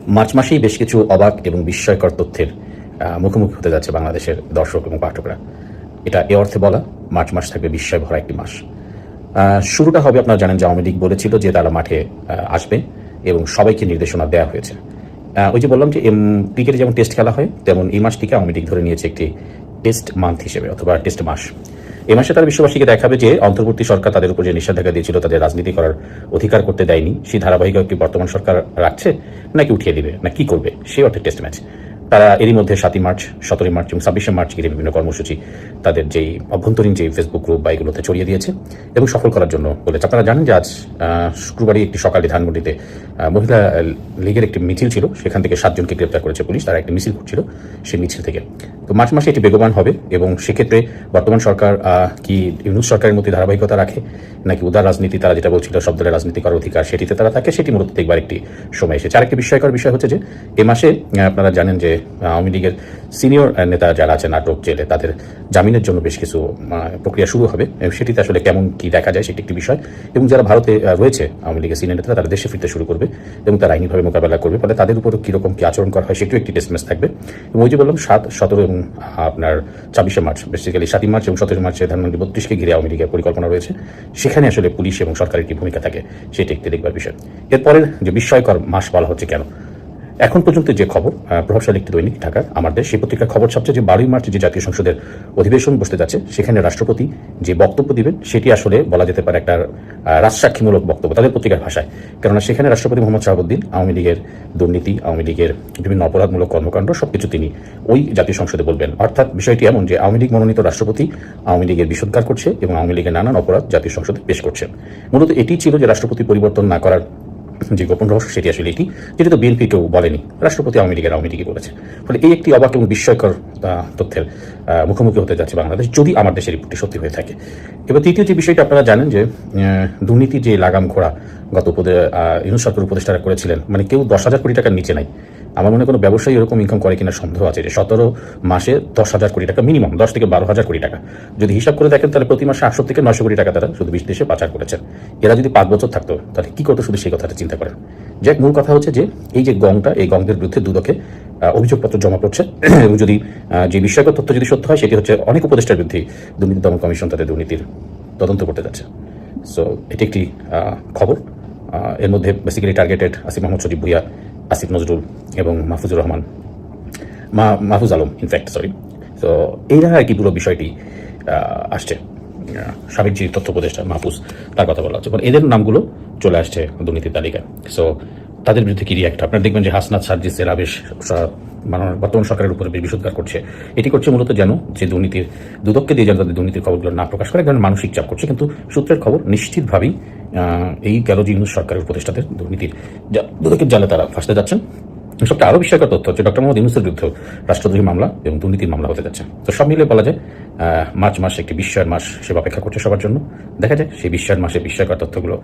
March মাসেই বেশ কিছু অবাক এবং বিস্ময়কর তথ্যের মুখোমুখি হতে যাচ্ছে বাংলাদেশের দর্শক এবং পাঠকরা। এটা এ অর্থে বলা, মার্চ মাস থাকবে বিস্ময় ভরা একটি মাস। শুরুটা হবে, আপনারা জানেন যে আওয়ামী লীগ বলেছিল যে তারা মাঠে আসবে এবং সবাইকে নির্দেশনা দেওয়া হয়েছে। ওই যে বললাম যে ক্রিকেটে যেমন টেস্ট খেলা হয়, তেমন এই মাসটিকে আওয়ামী লীগ ধরে নিয়েছে একটি টেস্ট মান্থ হিসেবে অথবা টেস্ট মাস। এই মাসে তারা বিশ্ববাসীকে দেখাবে যে অন্তর্বর্তী সরকার তাদের উপর যে নিষেধাজ্ঞা দিয়েছিল, তাদের রাজনীতি করার অধিকার করতে দেয়নি, সেই ধারাবাহিকতা কি বর্তমান সরকার রাখছে নাকি উঠিয়ে দিবে না কি করবে, সেই অর্থে টেস্ট ম্যাচ। তারা এরই মধ্যে 7ই মার্চ, 17ই মার্চ এবং 26শে মার্চ ঘিরে বিভিন্ন কর্মসূচি তাদের যেই অভ্যন্তরীণ যে ফেসবুক গ্রুপ বা এগুলোতে ছড়িয়ে দিয়েছে এবং সফল করার জন্য বলেছে। আপনারা জানেন যে আজ শুক্রবারই একটি সকালে ধানমন্ডিতে মহিলা লীগের একটি মিছিল ছিল, সেখান থেকে 7 জনকে গ্রেপ্তার করেছে পুলিশ। তারা একটি মিছিল করছিল, সেই মিছিল থেকে। তো মার্চ মাসে এটি বেগবান হবে এবং সেক্ষেত্রে বর্তমান সরকার কি ইউনূস সরকারের মধ্যে ধারাবাহিকতা রাখে নাকি উদার রাজনীতি, তারা যেটা বলছিল সব দলের রাজনীতি করার অধিকার, সেটিতে তারা থাকে, সেটি মূলত দেখবার একটি সময় এসেছে। আরেকটি বিস্ময়কর বিষয় হচ্ছে যে এ মাসে আপনারা জানেন যে আওয়ামী লীগের সিনিয়র নেতা যারা আছে নাটক জেলে, তাদের জামিনের জন্য বেশ কিছু প্রক্রিয়া শুরু হবে। সেটিতে আসলে কেমন কি দেখা যায় সেটি একটি বিষয়। এবং যারা ভারতে রয়েছে আওয়ামী লীগের সিনিয়র নেতারা, তারা দেশে ফিরতে শুরু করবে এবং তারা আইনিভাবে মোকাবেলা করবে, ফলে তাদের উপরও কীরকম কি আচরণ করা হয় সেটিও একটি টেস্ট ম্যাচ থাকবে। এবং ওই যে বললাম 7, 17 এবং আপনার 26শে মার্চ, বেসিক্যালি 7ই মার্চ এবং 17 মার্চে ধানমন্ডি 32কে ঘিরে আওয়ামী লীগের পরিকল্পনা রয়েছে, সেখানে আসলে পুলিশ এবং সরকারের একটি ভূমিকা থাকে, সেটি একটি দেখবার বিষয়। এরপরের যে বিস্ময়কর মাস বলা হচ্ছে কেন, এখন পর্যন্ত যে খবর, প্রভাবশালী একটি দৈনিক ঢাকা আমার দেশ, সেই পত্রিকার খবর ছাপছে যে 12ই মার্চ যে জাতীয় সংসদের অধিবেশন বসতে যাচ্ছে, সেখানে রাষ্ট্রপতি যে বক্তব্য দিবেন সেটি আসলে বলা যেতে পারে একটা রাজসাক্ষীমূলক বক্তব্য তাদের পত্রিকার ভাষায়। কেননা সেখানে রাষ্ট্রপতি মোহাম্মদ শাহাবুদ্দিন আওয়ামী লীগের দুর্নীতি, আওয়ামী লীগের বিভিন্ন অপরাধমূলক কর্মকাণ্ড সবকিছু তিনি ওই জাতীয় সংসদে বলবেন। অর্থাৎ বিষয়টি এমন যে আওয়ামী লীগ মনোনীত রাষ্ট্রপতি আওয়ামী লীগের বিষোদ্গার করছে এবং আওয়ামী লীগের নানান অপরাধ জাতীয় সংসদে পেশ করছেন। মূলত এটি ছিল যে রাষ্ট্রপতি পরিবর্তন না করার যে গোপন রহস্য, সেটি আসলে এটি, যেটি তো বিএনপি কেউ বলেনি, রাষ্ট্রপতি আওয়ামী লীগই বলেছে। ফলে এই একটি অবাক এবং বিস্ময়কর তথ্যের মুখোমুখি হতে যাচ্ছে বাংলাদেশ, যদি আমার দেশের রিপোর্টটি সত্যি হয়ে থাকে। এবার তৃতীয় যে বিষয়টা, আপনারা জানেন যে দুর্নীতি যে লাগাম ঘোড়া গত ইউনূস সরকার উপদেষ্টারা করেছিলেন, মানে কেউ 10,000 কোটি টাকার নিচে নাই। আমার মনে কোনো ব্যবসায়ী এরকম ইনকাম করে কিনা সন্দেহ আছে যে 17 মাসে 10,000 কোটি টাকা মিনিমাম, 10 থেকে 12,000 কোটি টাকা যদি হিসাব করে দেখেন, তাহলে প্রতি মাসে 800 থেকে 900 কোটি টাকা তারা শুধু বিদেশে পাচার করেছেন। এরা যদি 5 বছর থাকতো তাহলে কি করতো, শুধু সেই কথাটা চিন্তা করেন। যাক, মূল কথা হচ্ছে যে এই যে গংটা, এই গংদের বিরুদ্ধে দুদকে অভিযোগপত্র জমা পড়ছে এবং যদি যে বিস্ময়কর তথ্য যদি সত্য হয়, সেটি হচ্ছে অনেক উপদেষ্টার বিরুদ্ধে দুর্নীতি দমন কমিশন তাদের দুর্নীতির তদন্ত করতে যাচ্ছে। সো এটি একটি খবর। এর মধ্যে বেসিক্যালি টার্গেটেড আসিফ মাহমুদ সজীব ভুইয়া, আসিফ নজরুল এবং মাহফুজুর রহমান, মাহফুজ আলম ইনফ্যাক্ট, সরি। তো এইরা আর কি পুরো বিষয়টি আসছে। সাবেক যে তথ্য উপদেষ্টা মাহফুজ, তার কথা বলা হচ্ছে, এদের নামগুলো চলে আসছে দুর্নীতির তালিকায়। সো তাদের বিরুদ্ধে কি রিয়াক্ট, আপনারা দেখবেন যে হাসনাত সার্জিসের আবেশ বর্তমান সরকারের উপরে বিষোদ্গার করছে। এটি করছে মূলত যেন যে দুর্নীতির দুদককে দিয়ে যেন তাদের দুর্নীতির খবরগুলো না প্রকাশ করে, কারণ মানসিক চাপ করছে। কিন্তু সূত্রের খবর নিশ্চিতভাবেই এই গেল যে ইউনূস সরকারের উপদেষ্টাদের দুর্নীতির দুদকের জালে তারা ফাঁসতে যাচ্ছেন। সবটা আরও বিস্ময়কর তথ্য হচ্ছে ডক্টর মোহাম্মদ ইউনূসের বিরুদ্ধে রাষ্ট্রদ্রোহী মামলা এবং দুর্নীতির মামলা হতে যাচ্ছে। তো সব মিলে বলা যায় মার্চ মাস একটি বিস্ময়ের মাস হিসেবে অপেক্ষা করছে সবার জন্য। দেখা যায় সেই বিস্ময়ের মাসে বিস্ময়কর তথ্যগুলো